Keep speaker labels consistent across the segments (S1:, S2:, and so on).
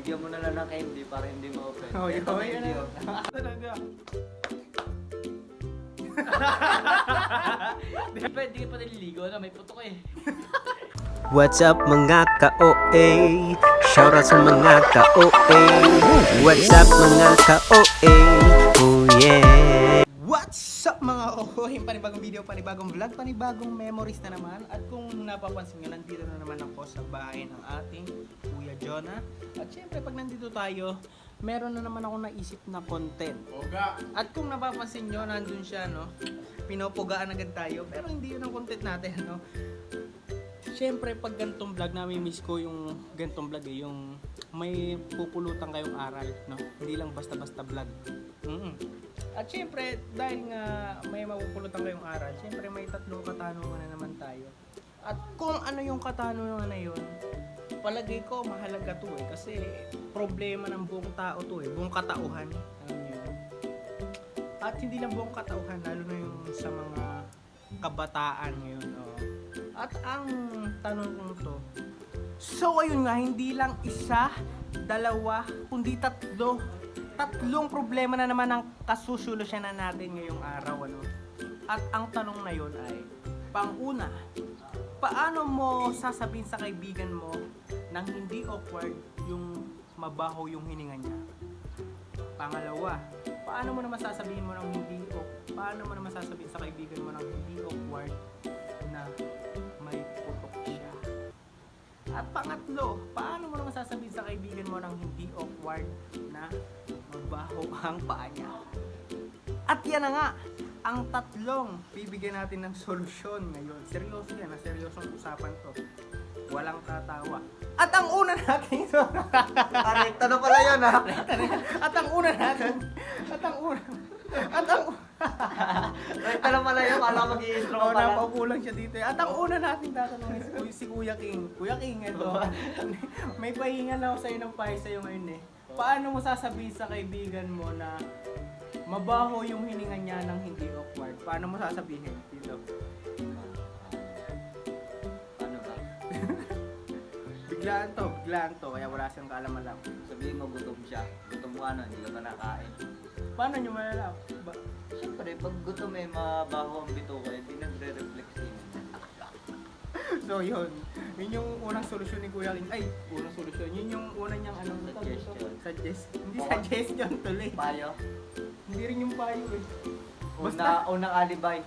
S1: Bigyan mo na lang ng candy para hindi ma-open.
S2: Oh,
S1: Ito,
S2: yun,
S1: candy,
S2: yun.
S1: oh.
S2: Talaga.
S1: Di pa naliligo na, may putok eh.
S3: What's up mga ka-OA? Shoutout sa mga ka-OA. What's up mga ka-OA? Oh yeah.
S2: What's up mga ohoy? Panibagong video, panibagong vlog, panibagong memories na naman. At kung napapansin nyo, nandito na naman ako sa bahay ng ating Kuya Jonah. At syempre pag nandito tayo, meron na naman ako naisip na content. At kung napapansin nyo, nandun siya, no? Pinopogaan agad tayo, pero hindi yun ang content natin, no? Syempre pag gantong vlog, nami-miss ko yung gantong vlog eh, yung may pupulutan kayong aral, no? Hindi lang basta-basta vlog. At syempre, dahil nga may mapupulutan kayong aral, syempre may tatlong katanungan na naman tayo. At kung ano yung katanungan na yun, palagay ko mahalaga to eh, kasi problema ng buong tao to eh, buong katauhan. Alam niyo yun? At hindi lang buong katauhan, lalo na yung sa mga kabataan ngayon. Oh. At ang tanong ko to, so ayun nga, hindi lang isa, dalawa, kundi tatlong problema na naman ang kasusolusyonan natin ngayong araw, ano? At ang tanong na yun ay, pang-una, paano mo sasabihin sa kaibigan mo nang hindi awkward yung mabaho yung hininga niya? Pangalawa, paano mo naman sasabihin sa kaibigan mo nang hindi awkward na may putok siya? At pangatlo, paano mo naman sasabihin sa kaibigan mo nang hindi awkward na mabaho ang paa niya? At yan na nga, ang tatlong bibigyan natin ng solusyon ngayon. Seryoso yan, seryosong usapan to. Walang tatawa. At ang una natin,
S1: Rekta na pala yun ha. Rekta na pala yun, kala mag-i-intro ka pala.
S2: Napaupo lang siya dito. At ang una natin tatanungin si Kuya King. Kuya King, ito. May pahinga na ako sa'yo ng pahay sa'yo ngayon eh. Paano mo sasabihin sa kaibigan mo na mabaho yung hininga niya nang hindi awkward? Paano mo sasabihin? Dito.
S1: Paano ba?
S2: Biglaan to. Kaya wala siyang kaalam-alam.
S1: Sabihin mo gutom siya. Gutom mo ano, hindi ka pa nakain.
S2: Paano nyo malalaman?
S1: Siyempre, pag gutom eh, mabaho ang bito ko, hindi nagre-reflex yun.
S2: So yun. Yun yung unang solusyon ni Kuya King. Ay, unang solusyon. Yun yung unang niyang ano,
S1: Suggestion.
S2: Hindi suggestion tuloy.
S1: Payo.
S2: Hindi rin yung payo eh.
S1: Unang alibay.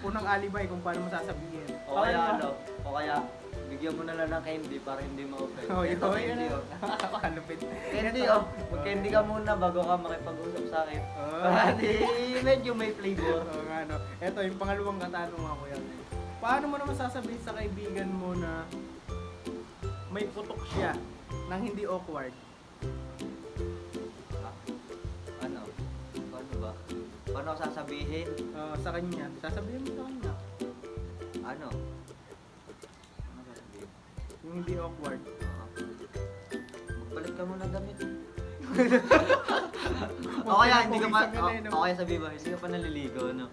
S2: Unang alibay kung paano mo sasabihin.
S1: O kaya, bigyan mo na lang ng candy para hindi ma-open.
S2: Oh,
S1: Ito, candy
S2: yun.
S1: oh.
S2: Kalupit.
S1: Candy oh. Mag-candy ka muna bago ka makipag-usap sa akin. Para di medyo may flavor.
S2: Oo nga no. Ito yung pangalawang katanungan ko yan. Paano mo naman sasabihin sa kaibigan mo na may putok siya nang hindi awkward?
S1: Ano? Paano ba? Paano ako sasabihin?
S2: Sa kanya. Sasabihin mo sa kanya.
S1: Ano? Ano sasabihin?
S2: Yung hindi awkward.
S1: Magpalit ka muna damit. O kaya hindi ka pa, o kaya sabihin ba, hindi ka pa naliligo, no?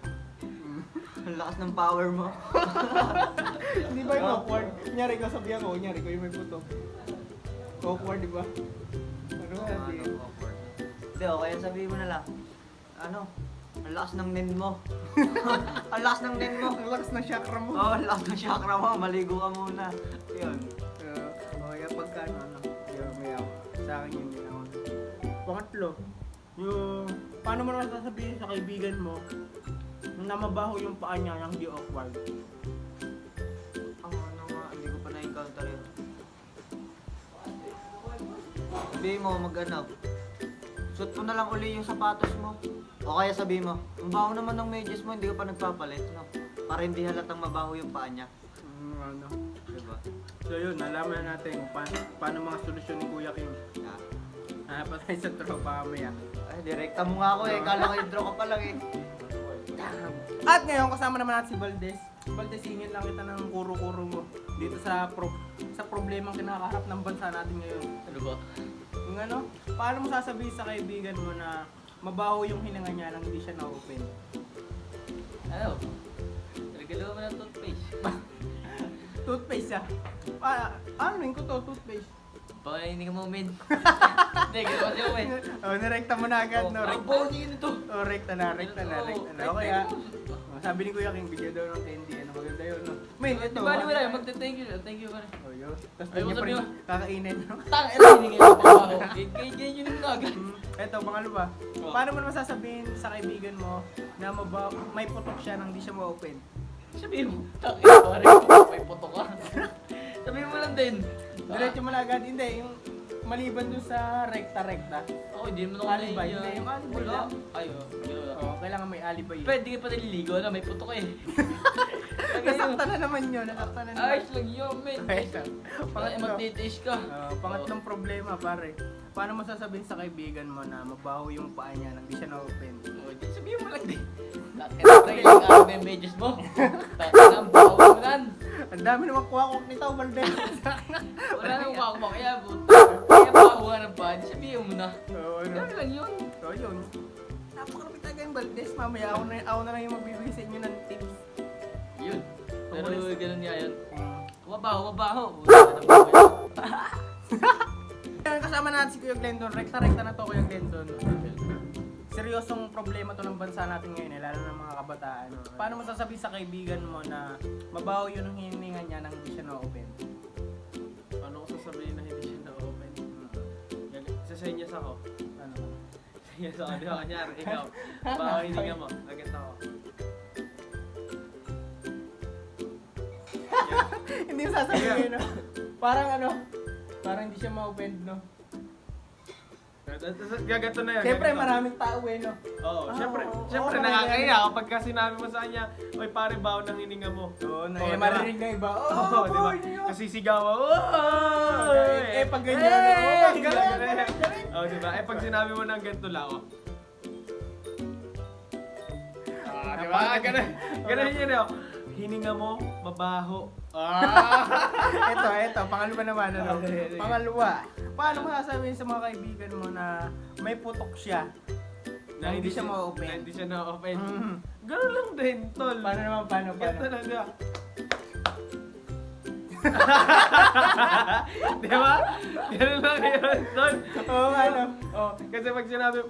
S1: Ang lakas ng power mo.
S2: Hindi ba yung awkward? Kunyari ko sabihan ko, kunyari ko yung may putok. Awkward, di ba? Ano nga, di?
S1: Awkward. Hindi, o kaya sabihin mo na lang, ano? Ang lakas ng nen mo. Ang lakas ng nen mo.
S2: Ang lakas ng chakra mo.
S1: Oo, ang lakas ng chakra mo. Maligo ka muna. Yun.
S2: Kaya pagka ano, yun, may ako. Sa akin yun din ako. Pangatlo, yung paano mo naman sasabihin sa kaibigan mo na mabaho yung paa niya nang di awkward?
S1: Ano nga, hindi ko pa na-encounter yun. Sabihin mo, mag-ano. Suot mo na lang uli yung sapatos mo. O kaya sabihin mo, ang baho naman ng medyas mo, hindi ka pa nagpapalit, no? Para hindi halatang mabaho yung paa niya.
S2: Ano?
S1: Diba?
S2: So yun, nalaman na natin kung paano mga solusyon ni Kuya King.
S1: Yeah.
S2: Hanap tayo sa tropa mamaya.
S1: Ay, direkta mo nga ako eh. Kala ko intro ka pa lang eh.
S2: At ngayon, kasama naman natin si Valdez. Valdez, hingin lang kita ng kuro-kuro mo dito sa problemang kinakaharap ng bansa natin ngayon.
S1: Ano ba?
S2: Yung ano, paano mo sasabihin sa kaibigan mo na mabaho yung hininga niya nang hindi siya na-open?
S1: Ano? Nagalawa mo ng toothpaste.
S2: Toothpaste ah. Ano ko to, toothpaste?
S4: Pakainin ka mo, men. Hindi, gano'n kasi ako eh.
S2: Nirekta mo na agad, no?
S4: Ang baho niyo nito.
S2: Rekta na. Okay, sabi ni Kuya King, bigyan daw ng candy. Ano, maganda yun, no? Men, ito.
S4: Di ba, wala yun. Magte-thank you. Thank you, pare.
S2: Oh, yun. Tapos
S4: Ayaw
S2: niya pa rin
S4: sabihin.
S2: kakainin, no?
S4: Tang, ito, hindi ngayon ang baho. Kaya yun yung agad.
S2: Eto, pangalawa. Paano mo naman sasabihin sa kaibigan mo na may putok siya nang di siya ma-open?
S4: Sabihin mo, tang, pare, may puto ka. Sabihin mo lang din.
S2: Diretso mo na agad. Hindi, yung maliban dun sa rekta-rekta.
S4: Ako, hindi naman ako
S2: Alibay,
S4: naiiyak.
S2: hindi, yung alibay
S4: Wala.
S2: lang.
S4: Ay, wala.
S2: Oo, kailangan may alibay yun.
S4: Pwede ka pa naliligo na, may puto ka eh.
S2: Nasaktan na naman yun, nasaktan na naman.
S4: Ayos lang yun, men.
S2: Ito,
S4: Pangatlo.
S2: pangatlo.
S4: Magtitiis ka.
S2: Pangatlong problema, pare. Paano mo sasabihin sa kaibigan mo na mabaho yung paa niya nang di siya na-open?
S4: Oh, di sabihin mo lang din. Try lang ang messages mo. Ang baho mo nan.
S2: Ang dami naman kuha-kuha nito, Valdez.
S4: Wala nang wakmak kaya buta. Kaya baho ka ng pa, di sabihin mo na.
S2: Oo, ano.
S4: Dami lang yun.
S2: So, yun. Napakalapit talaga yung Valdez. Mamaya ako na lang yung magbibigay sa inyo ng tips.
S4: Yun. Pero
S2: Umalis.
S4: ganun nga yun.
S2: Mm.
S4: Mabaho.
S2: Kaya kasama natin si Kuya Glendon. Rekta-rekta na to, Kuya Glendon. Seryosong problema to ng bansa natin ngayon, lalo ng mga kabataan. Paano mo sasabihin sa kaibigan mo na mabaho yun ang hininga niya nang hindi siya na-open?
S5: Ano ko sasabihin na hindi siya na-open? Sasenyas ako.
S2: Ano?
S5: Sasenyas ako. Di ba, kanyari, ikaw. Baka hininga mo. Agad ako.
S2: Hindi mo sasabihin, no? Parang ano? Parang hindi siya ma-open, no?
S5: Gagato na yan.
S2: Siyempre,
S5: gagato.
S2: maraming tao, no?
S5: Oo, siyempre,
S2: oo,
S5: siyempre
S2: oo,
S5: nakakaya kapag ka sinabi mo sa kanya, oy pare, bawo ng hininga mo.
S2: Oo,
S5: Oo, diba?
S2: marinig ng iba.
S5: Oo, di ba? Kasi sigawa, oh!
S2: Pag ganyan, oh, galing.
S5: Oh, di ba? Pag sinabi mo ng ganito lang, oh. Di ba? Ganun yun, oh. Hininga mo, mabaho.
S2: Ito, pangalawa naman, ano?
S5: Okay.
S2: Pangalawa, paano mo sasabihin sa mga kaibigan mo na may putok siya na hindi siya ma-open?
S5: Na hindi siya na-open.
S2: Mhm.
S5: Ganun lang din, tol.
S2: Paano naman, paano?
S5: Ganito lang, di ba? Di ba? Ganun lang yun, tol.
S2: Oo, ano?
S5: Oh, kasi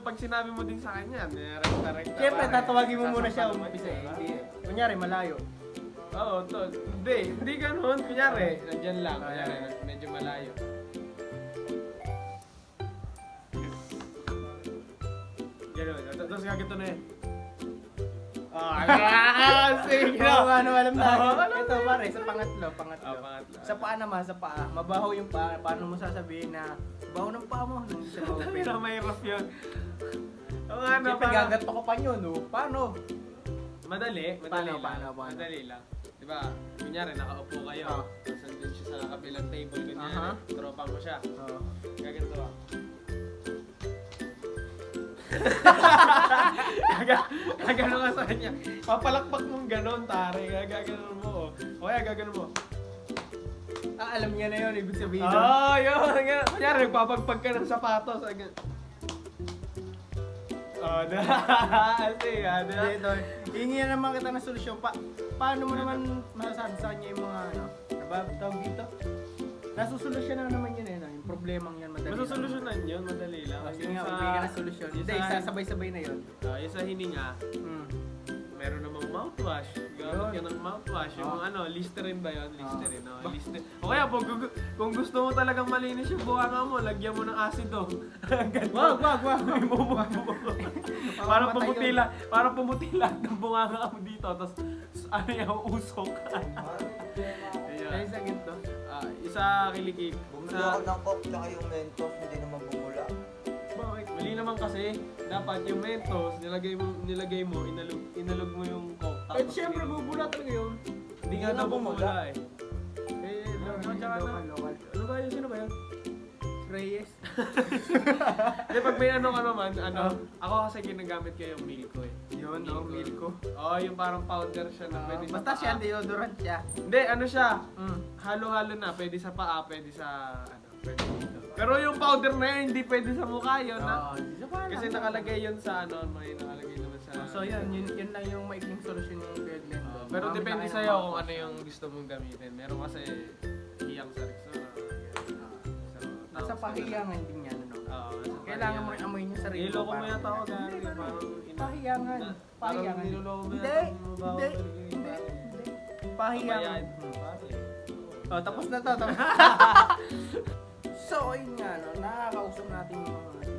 S5: pag sinabi mo din sa kanya, rekta-rekta.
S2: Siyempre, tatawagin mo muna siya
S5: Sasampalan
S2: umpisa
S5: mo,
S2: eh.
S5: diba?
S2: Hindi, kunyari, malayo.
S5: Oo, tol. Hindi ganun. Kunyari, nandyan lang. Kunyari, medyo malayo. Ganun. Tapos gagawin to na eh. Sige
S2: Oo,
S5: na.
S2: ano, alam na.
S5: Oo, alam
S2: Ito, pare, sa pangatlo.
S5: Pangatlo.
S2: Sa paa naman, sa paa. Mabaho yung paa. Paano mo sasabihin na baho ng paa mo? Nung siya ma-open.
S5: Pero mahirap yun. Oo nga, no,
S2: Siyempre,
S5: parang-
S2: gagato ko pa yun, no? Paano?
S5: Madali
S2: Paano?
S5: lang. Madali lang. Diba, kunyari, nakaupo kayo.
S2: Oo.
S5: Tapos nandun siya sa kabilang table, kunyari.
S2: Aha.
S5: Tropa mo siya.
S2: Oo.
S5: Gaganto ah. Gaganon ka sa kanya. Papalakpak mong ganon, tare. Gaganon mo. O kaya gaganon mo.
S2: Alam niya na yun, ibig sabihin.
S5: Yun. Ganun. Kunyari, nagpapagpag ka ng sapatos. Sige,
S2: Dito, hingi na naman kita ng solusyon. Paano mo naman masasabi sa kanya yung mga ano, tawag dito? Nasusolusyon na naman yun eh, no? Yung problemang yan madali.
S5: Masosolusyonan yun, madali lang.
S2: Sige nga,
S5: Yung
S2: magbigay ka ng solusyon.
S5: yung
S2: Hindi,
S5: sa-
S2: sasabay-sabay na yun.
S5: Yung sa hininga, meron namang mouthwash. Gamit ka ng mouthwash. Yung Listerine ba yun? Listerine. Listerine. O kaya, kung gusto mo talagang malinis yung bunganga mo, lagyan mo ng asido.
S2: Wag.
S5: Parang pumuti lahat ng bunganga mo dito. Tapos, yung usok.
S2: Kaya
S5: Ayan.
S2: sa ginto.
S5: Isa kilikip.
S1: Bumili ako ng Coke tsaka yung Mentos, hindi naman bumula.
S5: Bakit? Mali naman kasi, dapat yung Mentos, nilagay mo, inalog mo yung Coke.
S2: Eh, siyempre, bubula talaga yun.
S5: Hindi nga
S1: Hindi
S5: daw
S1: na bumula.
S5: bumula eh. Tsaka na.
S2: Local.
S5: Ano ba yun? Sino ba yun?
S2: Reyes.
S5: Hindi, pag may ano ka naman, ako kasi ginagamit ko yung Milko eh.
S2: Yun, Milko.
S5: Oo, yung parang powder siya na pwede sa
S2: Basta
S5: paa.
S2: siya, deodorant siya.
S5: Hindi, ano siya,
S2: Mm.
S5: halo-halo na. Pwede sa paa, pwede sa, pwede dito. Pero yung powder na yun, hindi pwede sa mukha yun, ha? Kasi nakalagay yun sa may nakalagay naman sa...
S2: So yun lang yung maikling solusyon ng Kuya Glenn.
S5: Pero depende sa'yo kung ano yung gusto mong gamitin. Meron kasi hiyang sa restaurant.
S2: Sa pahiyangan din yan, ano?
S5: Oo, sa
S2: Kailangan mo
S5: pahiyangan.
S2: rin amoyin yung sarili.
S5: Niloloko mo
S2: Parang-
S5: yata ako, Gary.
S2: Hindi,
S5: Parang
S2: Pahiyangan.
S5: Parang
S2: Pahiyangan.
S5: niloloko mo
S2: Hindi,
S5: yata. Mabaho
S2: hindi,
S5: ka rin,
S2: hindi,
S5: pare.
S2: hindi. Pahiyangan.
S5: Pare.
S2: Oh, tapos na to. Tapos. So, ayun nga, no, nakakausap natin yung mga bros.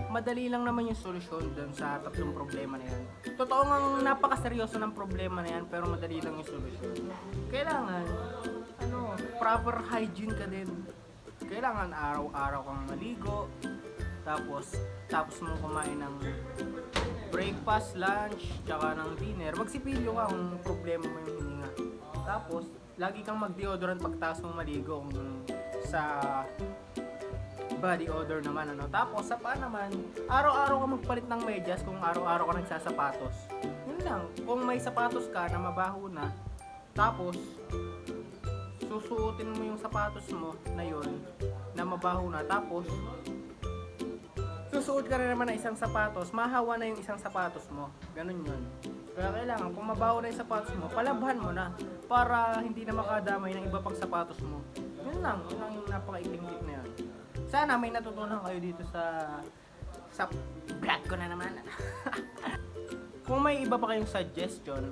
S2: Madali lang naman yung solusyon dun sa tatlong problema na yan. Totoo nga napakaseryoso ng problema na yan, pero madali lang yung solusyon. Kailangan, proper hygiene ka din. Kailangan araw-araw kang maligo, tapos mo kumain ng breakfast, lunch, tsaka ng dinner. Magsipilyo ka kung problema mo yung hininga. Tapos, lagi kang mag-deodorant pagtaas mong maligo kung sa body odor naman, ano. Tapos, sa paa naman, araw-araw ka magpalit ng medyas kung araw-araw ka nagsasapatos. Yun lang. Kung may sapatos ka na mabaho na, tapos, susuotin mo yung sapatos mo na yun, na mabaho na, tapos, susuot ka rin naman ng isang sapatos, mahawa na yung isang sapatos mo. Ganun yun. Kaya kailangan, kung mabaho na yung sapatos mo, palabhan mo na para hindi na makadamay ng iba pang sapatos mo. Yun lang yung napakaikling tip na yun. Sana may natutunan kayo dito sa vlog ko na naman. Kung may iba pa kayong suggestion,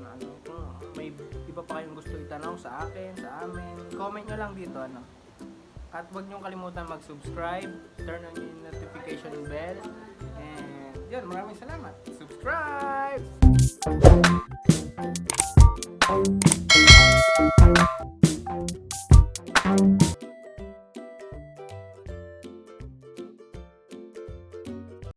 S2: kung may iba pa kayong gusto itanong sa akin, sa amin, comment nyo lang dito, ano. At huwag niyong kalimutan mag-subscribe, turn on yung notification bell, and yun, maraming salamat. Subscribe!